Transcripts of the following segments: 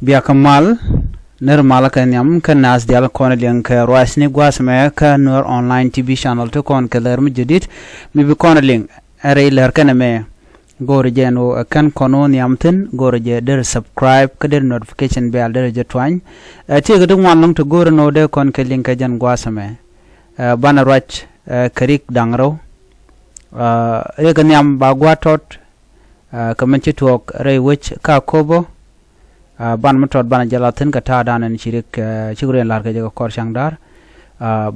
biya kamal normal kan yam kan nas dial kon liang ka roasni gwas me ka Nuer online TV channel to kon ka ler mjadid mi bi kon liang are ler kan me gore jeno kan kono yamten gore je der subscribe ka der notification bell der je twany ti ga dum wan to gore no de kon ka liang ka jan gwas me bana rach karik dangro re kan yam ba gwatot ka man ci tok re wich ka kobo ban matot ban jalatin ka ta danan shirik chigure lar ka jago kor shangdar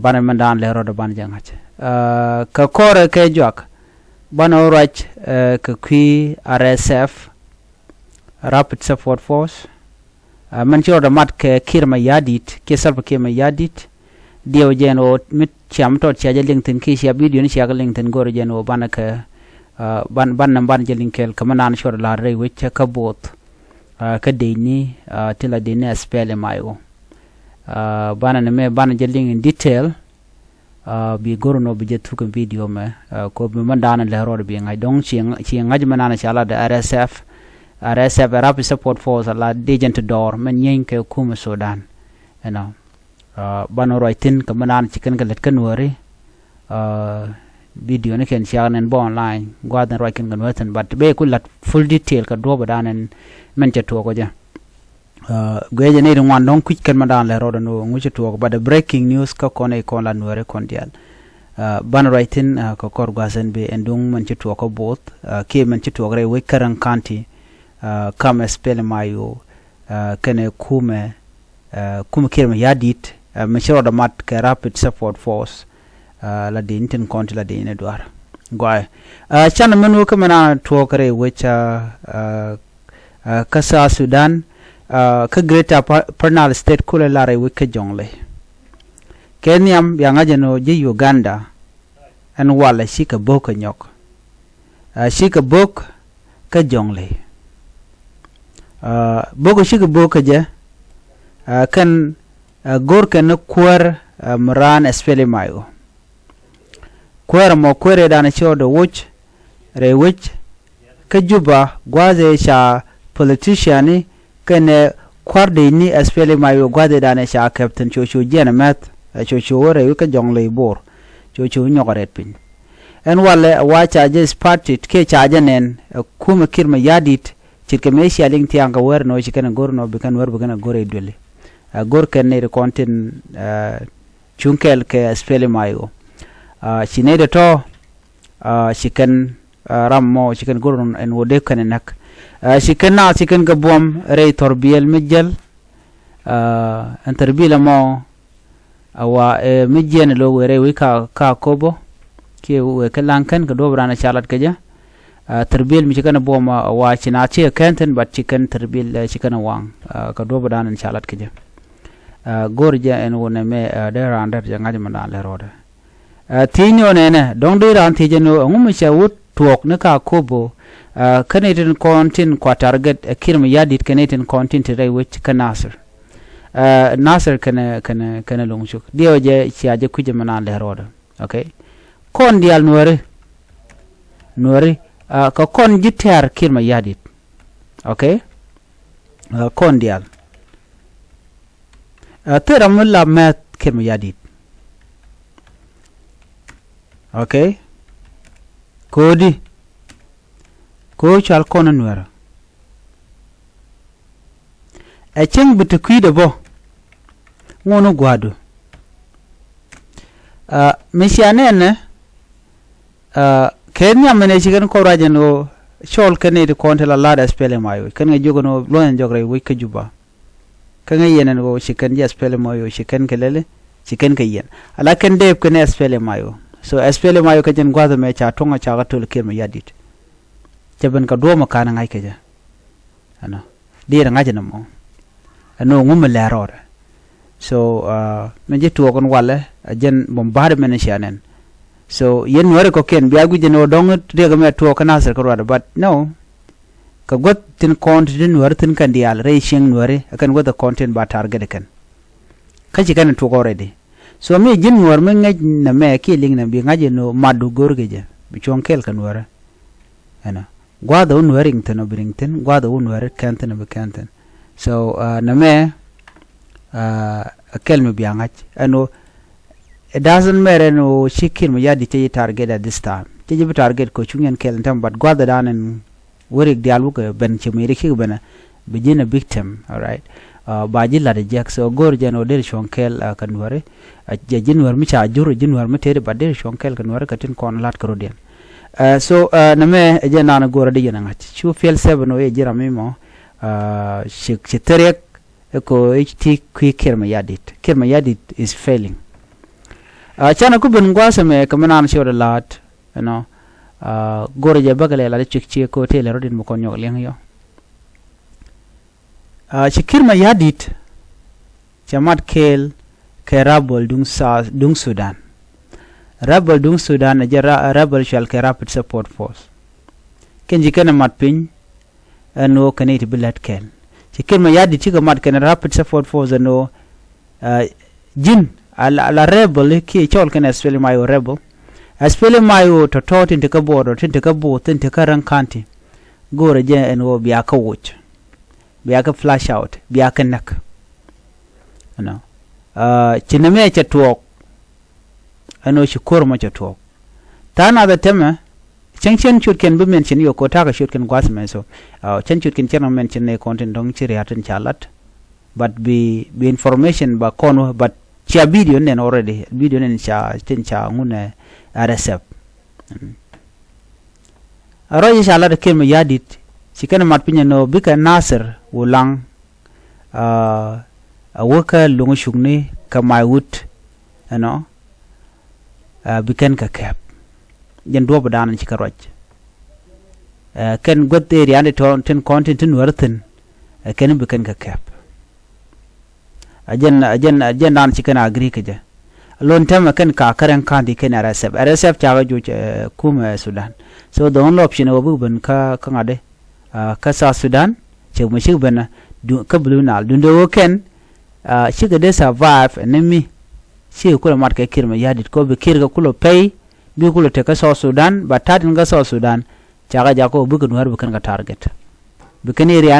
ban man dan le rodo ban jangat ka kore ke jok ban orach ka qui RSF rapid support force man ci rodo mat ke kiir mayardit ke salpa ke mayardit dio jeno mit cham tot cha LinkedIn ki sia video ni sia LinkedIn gore jeno ban ka ban jelinkel kamanan shor la re wich ka bot ka deni tila deni spell mayo bana ne me bana jelling in detail bi gorono bi jetu ko video me ko bi mandana le ro bi ngai dong chi ngaj manana chala de RSF rapid support force la agent door men yen ke kuma Sudan bana roitin kamanan chicken ka let kan wori video ne ken share nen bo online gwadan roikin gan watan but be kulat full detail ka do badanen men cha to ko ja gweje ne wan don quick kan madan le rodo no nguche to but the breaking news ka kone kon la Nuer kon dial ban writing ko kor gwasen be endung man cha to ko bot ke man cha to gre we karan kanti kam spell mayo kene kume kirma yadit man cha rodo mat ka rapid support force la dinten konti la dine duar gwa chana menu ko mana to kare which kasa Sudan ka greater pernal state kula lare wike jongle kenyam yanga jeno je Uganda an wala shika boka nyok shika bok ka jongle boko shika boka je kan gorka na kwar mran espele mayo kwar mo kwere dana chodo wuch re wuch ka juba gwaze sha politician kene kwarde ni espele mayo gwade dane sha captain chocho jena met chocho wore ka jongle bor chocho nyogoret pin en wale wa charges party ke chargenen kuma kirma yadit chike meshi aling tianga wer no chikena gorno bikan wer bigana gore dole gor kenne re content chunkel ke espele mayo chinede to chicken rammo chicken gorno en wode kanenak chicken ga bom re torbiel mijel en torbila mo awa mijen lo were wi ka kobo ke we kalankan ga dobrana chalat kaja torbiel mi chicken bom wa china che kenten but chicken torbil chicken wang ka dobrana chalat kaja gorja en wona me de rander janga jama le roda tinyo nene dong de ran tijeno ngum che wut tuok ne ka kobo Canadian content kwa target kirma yadit Canadian content re which kanasir nasir kana longchuk dio je chiaje kuje manan le roda okay kon dial Nuer ka kon jitter kirma yadit okay kon dial teram la met kirma yadit okay kodi ko chal kono Nuer e cheng bitu kwide bo ngono gwado misianene kenya mene chigen ko rajeno chol kene de kontela lada spele mayo kene jogono loen jogre wike juba kene yenen go chiken je spele mayo chiken kelele chiken kayen ala ken de kene spele mayo so spele mayo kajen gwado me cha tonga cha gatul kirma yadit jaban ka do makana ngai keja ano dira ngaje namo ano ngum le ror so me je to kon wala jen bombardment shanen so yen wore ko ken biagu jeno dong de ga me to kana sar ko wada but no ka got tin content Nuer tin kan dial re sheng Nuer akan got the content ba target kan kaji kan to already so me jin Nuer me ngaj na me ki ling na bi ngaje no madu gorgeje bi chonkel kan Nuer ana gwada Nuer ingten obringten gwada Nuer kanten be kanten so name kel me biangach ano it doesn't matter no shikir me yadi te target at this time te jibe target ko chungen kel tam but gwada dan en worik dialu ko ben chimiri ki bena begin a victim all right baji la de jack so gor jeno der shonkel kanware jinwar mi cha juro jinwar mi tere ba der shonkel kanware katin kon lat krodien so name jena na gor de jena ngach chu fel 7 o e jira mimo terek ko ht kirma yadit is failing chana ku ben gwasa me kamana na shoda lat you know gore je bagale la chikchi ko tele rodin mo ko nyok leng yo kirma yadit chamat kel ke rabol dung Sudan rabol dung Sudan jara rabol shall ke rapid support force kenji kana mat pin no kaneti bilat kel kirma yadit chiga mat ken rapid support force no jin la rebel ki chol ken espele mayo rebel espele mayo to tot inte ka bodo tinte ka bo tinte ka ran kanti gore je en wo biya ka wuch biya ka flash out biya ka nak no chiname cha tuok ano shukor ma cha tuok tana da tema chen chut ken be mention yo ko ta ka chut ken gwas men so chen chut ken chen mention ne content dong chiri hatin chalat but be information ba kono but cha video nen already video nen cha tin cha ngune RSF aroy chalat ken me yadit sikana mat pinya no bika nasir wulang awaka lungu shugni kamay wut ano bikan ka kap jen do badan ci karoj ken gotte riande to ten content warten ken bikan ka kap ajen dan ci kana agri ka ja lon tem ken ka karan kandi ken RSF chaga ju kuma Sudan so the only option obu ben ka ngade ka sa Sudan che mo shi bana ka blue nal dundo ken shi ga de survive enemy shi ko mat ka kirma yadit ko be kirga kulo pay bi kulo te ka so Sudan ba tadin ga so Sudan chaga jako bu kun war bu kan ga target bu kan area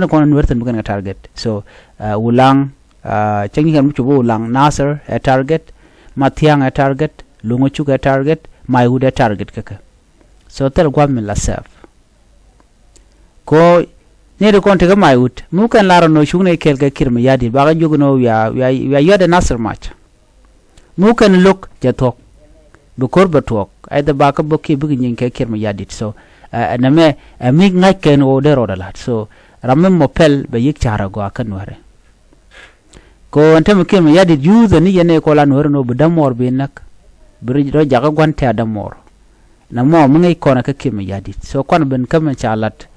ko Nuer tan bu kan ga target so wulang changi kan bu wulang Nasser a target Matiang a target Lungochu a target Mayud a target kaka so tel gwamn la saf ko ne de konte ga Mayud mu kan laro no shugne kel ga kirma yadit ba ga jogono ya yada Nasser match mu kan look jatok bukor batok ay da baka bokki bugi nyin ke kirma yadit so na me mi ngak ken o de rodalat so ramen mopel be yik chara go akan ware ko ante mo kirma yadit use ni yene ko lan wore no budamor be nak bri do jaga gwante adamor na mo mu ngai kona ka kirma yadit so kon ben kam chalat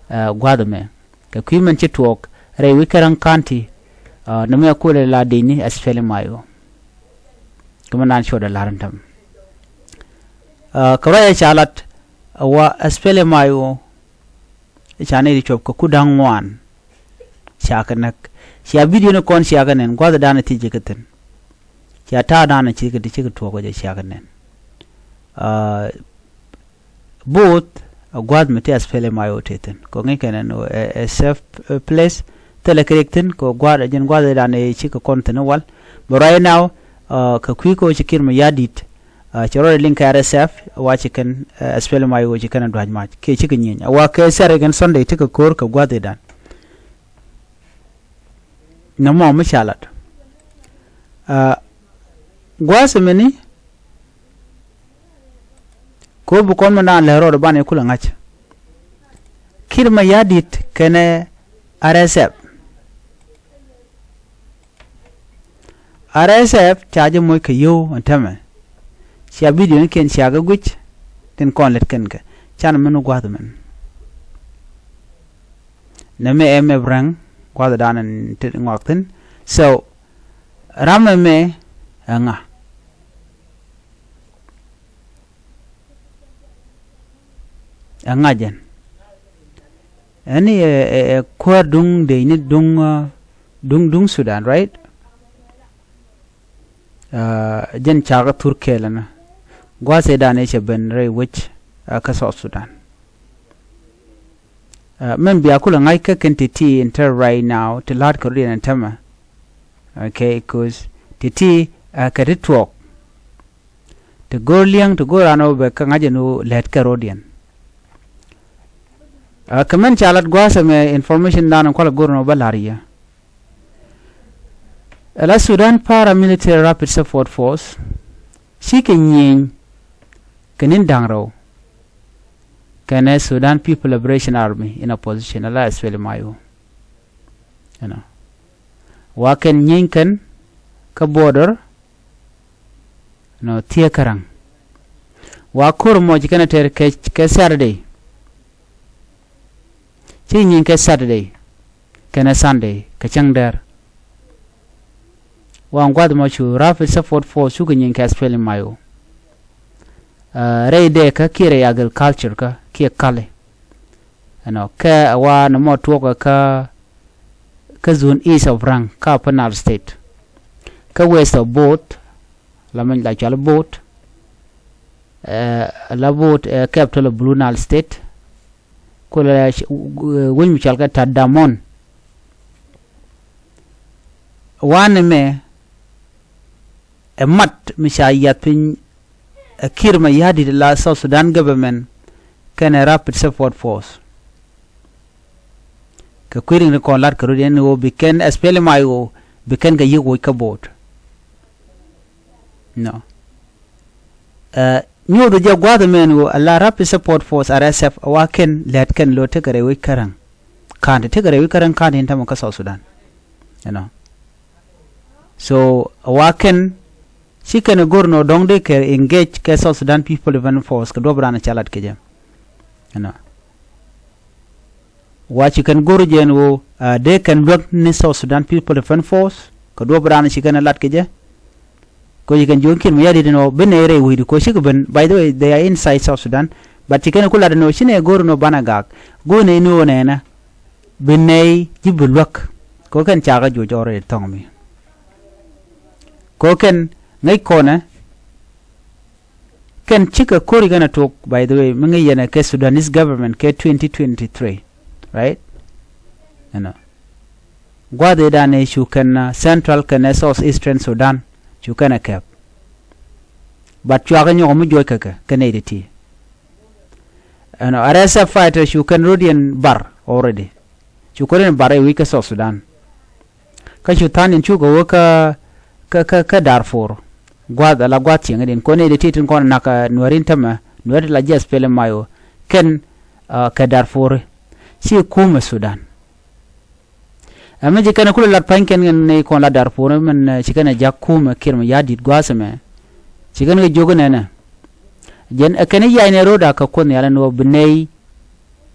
gwadame ka kwimen ci tok re wikaran kanti na me ko le la dini asfele mayo kuma nan shoda larantam kawai chalat wa aspele mayo chane ri chop ko kudang wan chakanak sia video no kon sia ganen gwada dana ti jikaten sia ta dana ci ga ti to go je sia ganen both gwad mate aspele mayo teten ko ngi kenen SF place telekrikten ko gwada jen gwada dana ci ko konten wal but right now ka kwiko ci kirma yadit choro link RSF wa chicken spell my wo chicken do hajma ke chicken yin wa ke sare gan Sunday tika kor ka gwade dan na mo mishalat gwase meni ko bu kon na lero do bane kula ngach kirma yadit kene RSF chaje moy ke yo antame sia video ni ken sia ga guch ten kon let ken ka chan menu gwadu men na me brang gwadu danan te ngokten so ramme me anga jen ani kwa dung de ni dung Sudan right jen chaga turkelana gwase dane che ben re which ka South Sudan men biya kula ngai ka kan titi inter right now to lad Korean and Tama. Okay, cause titi ka ritwok to go liang to go rano be ka ngaje no let Karodian. Kamen chalat gwasa me information dan kwala gorno balaria. La Sudan Paramilitary Rapid Support Force si kenyin kenin dangro kene Sudan People Liberation Army in opposition ala eswele mayo, you know, waken nyinken ka border no tia karang wakur mo jikana ter ke Saturday chi nyin ke Saturday kene Sunday ke changder wangwad mo chu Rapid Support Force chu nyin ke eswele mayo. Rei ka kire agriculture ka kia kale, you know, ka wa na mo tuoka ka zone east of Rang ka Penal State, ka west of Boat la man la chala Boat, la Boat capital of Blue Nile State, ko la win mi chalka Tadamon wan me e mat mi sha yapin kiir mayardit la South Sudan government can a Rapid Support Force ka quiring ne kon lat Karodian wo biken espele mayo biken ga yigo ka bot no nyodo je gwada men wo la Rapid Support Force RSF waken let ken lo te gare wi karang kan te gare wi karang kan hinta mo ka South Sudan, you know, so waken si kene gorno dongde ke engage ke South Sudan People Defense Force ke dobrana chalat ke jam, you know, wachi kan goro jen wo de kan lok ni South Sudan People Defense Force ke dobrana si kene lat ke je ko yikan jonkin me yadi no benere wi ko shi ben. By the way, they are inside South Sudan, but tikene kula no shine gorno banagak go ne no ne na benei jibulwak ko kan chaga jojore tongmi ko ken ngai kona ken chika kori gana talk. By the way, mangi yana ke Sudanese government ke 2023, right, you know, gwade dane shu kan central kan South Eastern Sudan shu kana cap, but chuaga nyo mu joy kaka kanediti, you know, RSF fighter shu kan Rodian bar already shu koren bar e wika South Sudan ka shu tanin chu go ka Darfur gwada la gwati ngin ko ne de titin kon naka Nuerin tama Nuer la jes pele mayo ken ka Darfur si kuma Sudan amaje kana kula la panken ne kon la Darfur men si kana jakuma kirma yadit gwasame si kana jogone na jen akane yayne roda ka kon yala no benei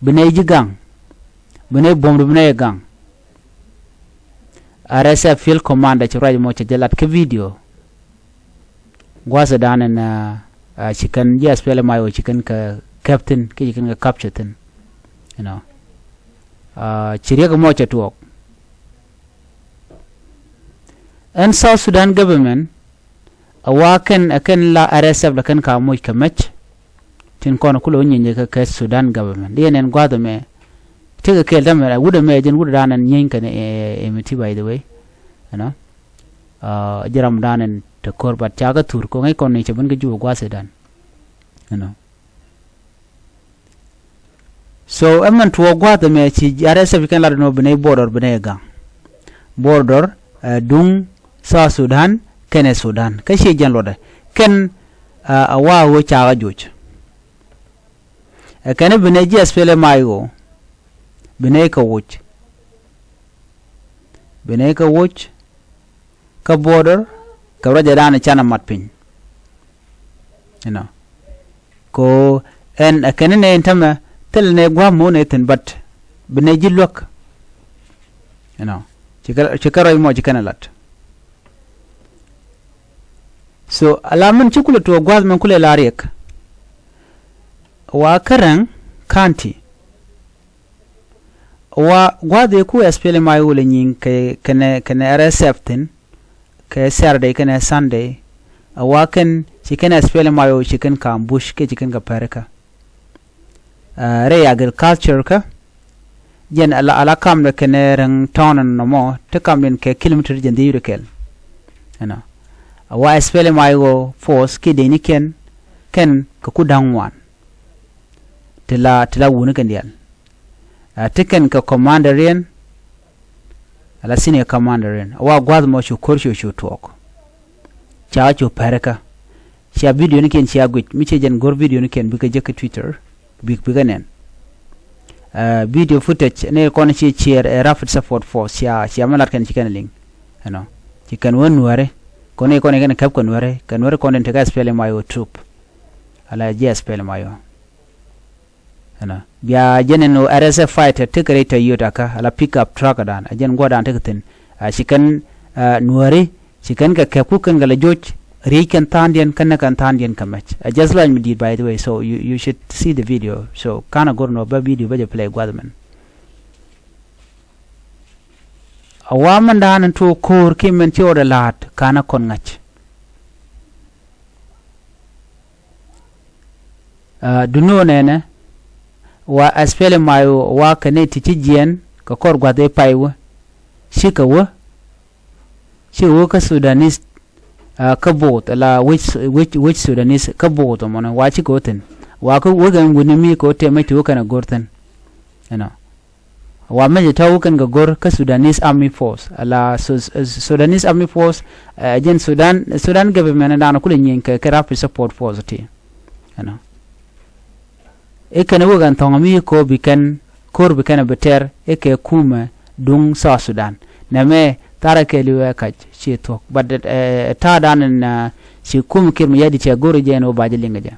jigang benei bomdu benei gang RSF field commander chiraj mo chajalat ke video gwasa danen chicken yes pele mayo chicken ka captain ke chicken ka captain, you know, chiriga mo chatuok and South Sudan government awaken aken la RSF la kan ka mo kamach tin kono kulo nyenye ka Sudan government yenen gwada me tiga kel damera wuda me jen wuda danan nyenka ne emiti. By the way, you know, jaram danan te korbat chaga tur ko ngai kon ne chaban ga ju gwase dan, you know, so amman to gwada me chi RSF kan la no bene border bene gang border dung South Sudan kene Sudan ka shi jan loda ken awa wo chaga juj kene bene ji espele mayo bene ka wuch ka border ka raja dana chana matpin, you know, ko en akene ne intama tel ne gwa mo ne ten but bene jilwak, you know, chikara mo chikana lat. So alaman chukula to gwaz man kule lariek wa karang kanti wa gwade ku espele mayule nyin ke kene RSF tin ke Saturday kene Sunday wa ken chicken espele mayo chicken ka bush ke chicken ka perka re agriculture ka jen ala kam de kene rang town no mo te kam den ke kilometer jen de yurekel wa espele mayo force ki de ni ken ka ku dangwan tila wunu ken dial tiken ka commander yen ala senior commander yen wa gwad mo shu korsho shu talk cha chu paraka sha video ni ken sha gwit mi che jen gor video ni ken bi ka jek Twitter bi ganen video footage ne kon ci chair rapid support force sha malat ken ci ken link ci ken won ware kone ken kap kon ware kon den tega spele mayo troop ala je spele mayo biya jenen no RSF fighter tikare ta yotaka ala pick up truck dan ajen godan tikatin shikan nuare shikan ka kapu kan gala joj riken tandien kan tandien kamach just like me did, by the way, so you should see the video. So kana gorno ba video ba play gwadman awaman dan to kor kimen tiore lat kana kon ngach duno nene wa aspele mayo wa kane tijien ka kor gwade paiwa shika wo ka Sudanese kabot la which Sudanese kabot mona wa chi goten wa ko wogan gunimi ko te mai to kana gorten wa me ta wokan ga gor ka Sudanese army force la Sudanese army force jen Sudan government na kula nyen ka rapid support force ti ekene wogan tongami ko bikan kor bikan beter eke kuma dung sa Sudan name tarake liwe kaj chi tok but ta dan na si kum kirmi yadi che goro jeno bajelinga ja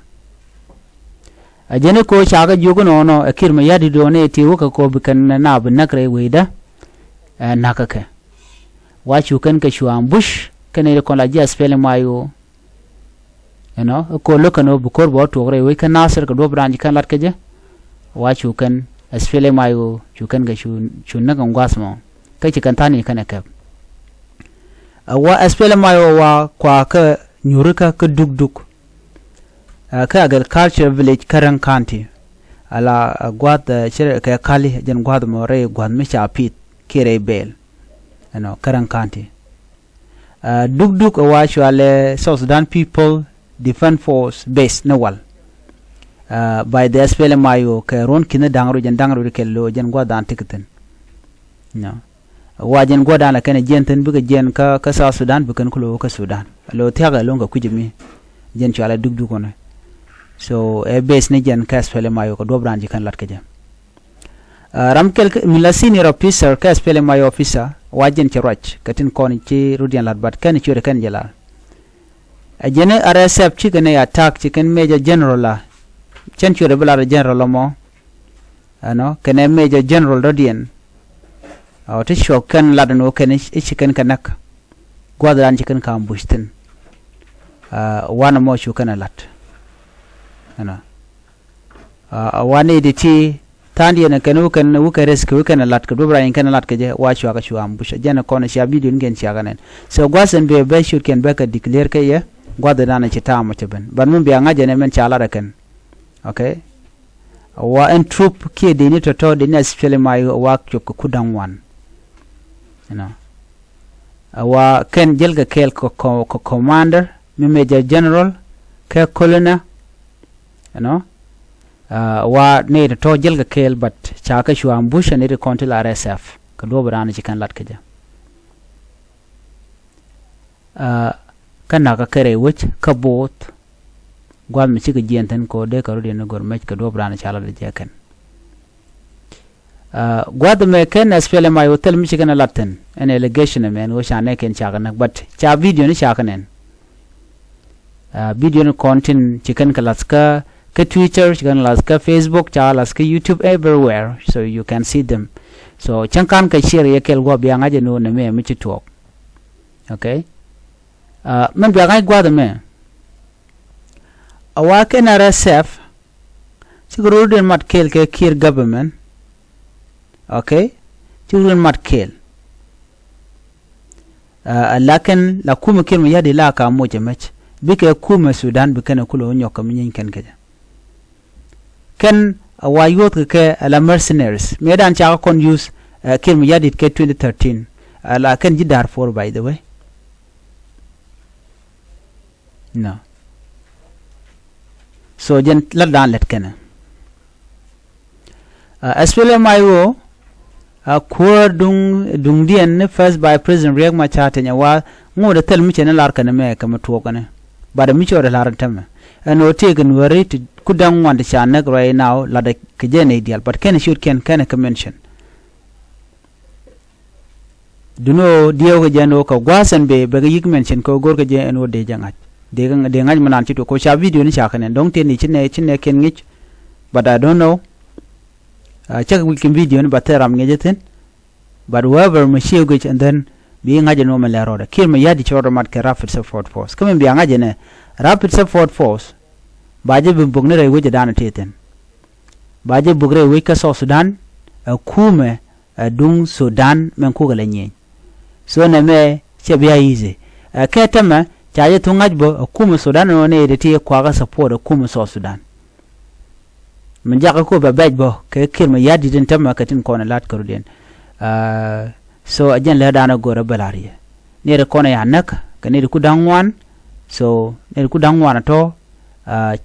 ajene ko chaga jogo no kirmi yadi do ne ti woka ko bikan na binakre weida nakake wachu kan ka shu ambush kene ko la ja spele mayo ko lokano bukor bo to re we kan nasir ka do branji kan lat keje wa chukan asfele mayo chukan ga chunna kan gwasmo kai chikan tani kana ka wa asfele mayo wa kwa ka nyurika ka dugdug ka agriculture village Karan County ala gwad shire ka kali jen gwad mo re gwad me cha pit kire bel Karan County dugdug wa shwale South Sudan People Defense Force base nawal by the SPLM mayo ka ron kina dangro kello jen gwadan tiketen wajen gwadan la kana jenten buga jen ka South Sudan bukan kulo ka Sudan lo tiaga longa kujimi jen chala dugdu kono so base ne jen ka SPLM mayo ko dobran ji kan lat ka jem ramkel mila senior officer ka SPLM mayo officer wajen ci roch katin kon ci rudian lat bat kan ci re kan jela ajene RSF chikene attack chicken major general la chenture bela general mo kene major general rodian to shokan la no kene chicken kanak gwadran chicken kam bushtin wana mo shokan lat wane diti tandi na kenu kan wuka rescue kan lat ka dobra kan lat ka je wa shwa ka shwa ambush jana kono sha video ngen sha ganen so gwasen be shoot ken be ka declare ka ye gwada dana ci ta mace ben ban mun biya ngaje ne men chala da kan okay wa en troop ke de ni to de ni especially my wa ku dan wan wa ken jelga kel ko commander mi major general ke colonel wa ne to jelga kel but cha ka shu ambush ne de kontil RSF ka do brana ci kan lat ka ja kana ka kare wuch ka bot gwal mi ciga jenten ko de ka rudi na gormech ka do brana chala de jekan gwad me ken espele my hotel mi ciga na latten an allegation men wo shane ken chaga na but cha video ni chaga nen video ni content chicken kalaska ka Twitter chicken laska Facebook cha laska YouTube everywhere so you can see them so chankan ka share yekel go bianga je no ne me mi ci talk okay man biya ngai gwada me awa ken RSF siguro den mat kel ke kiir government okay siguro mat kel lakin la kuma kirma yadi la ka mo jamach bike kuma Sudan bikana kulo nyoka minyin ken kaja ken wa youth ke la mercenaries medan cha kon use kiir mayardit ke 2013 la kan ji Darfur by the way no so jen la dan let kana espele mayo kur dung dien first by president Riek Machar tanya wa ngode tel mi chene lar kana me kama to kana bada mi chore lar tama no tegen wari to kudang want to chana right now la de kjene ideal but can shoot can mention duno dio ko jano ko gwasan be yik mention ko gor ko je no de jangat de ngaj manan ci to ko sha video ni sha kana donc te ni chine ken ngich but I don't know check we can video ni bateram ngejeten but whoever machine gich and then being ngaje no mala roda kiir mayardit choro mat ke rapid support force come bi ngaje ne rapid support force baje bugne re weje dana teten baje bugre we ka so Sudan kume dung Sudan men ko gala nyen so na me che biya easy ketama chaje to ngaj bo kume Sudan no ne de ti kwa ga support kume so Sudan men jaka ko ba bo ke kiir mayardit den tamma katin kona lat karuden so ajen le dana gore balariye ne re kona ya nak ka ne ku dangwan so ne ku dangwan to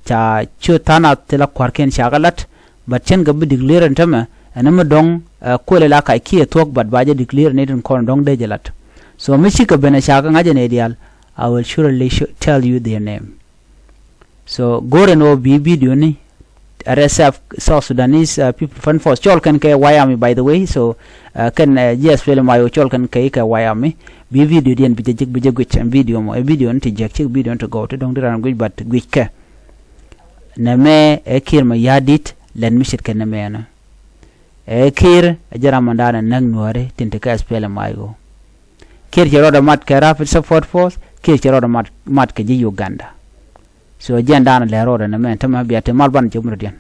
cha chutana tela kwarken shagalat but chen gabu declare ntama anama dong ko le la ka kiye tok but baje declare ne den kon dong de jelat so michi ka bena shaga ngaje ne ideal I will surely tell you their name so gore no bi video ni RSF South Sudanese People Fund Force chol kan ke Wyoming by the way so kan yes film ayo chol kan ke Wyoming bi video dien bi jek video mo video nti jek video to go to dong diran gui but gui ke na me kiir mayardit len mishit kan me na kiir ajara mandana nang nuare tinte ka spele mayo kiir jero da mat ke rapid support force kiir jero da mat ke ji Uganda so jendana le roda na me tama biate malban jumrudien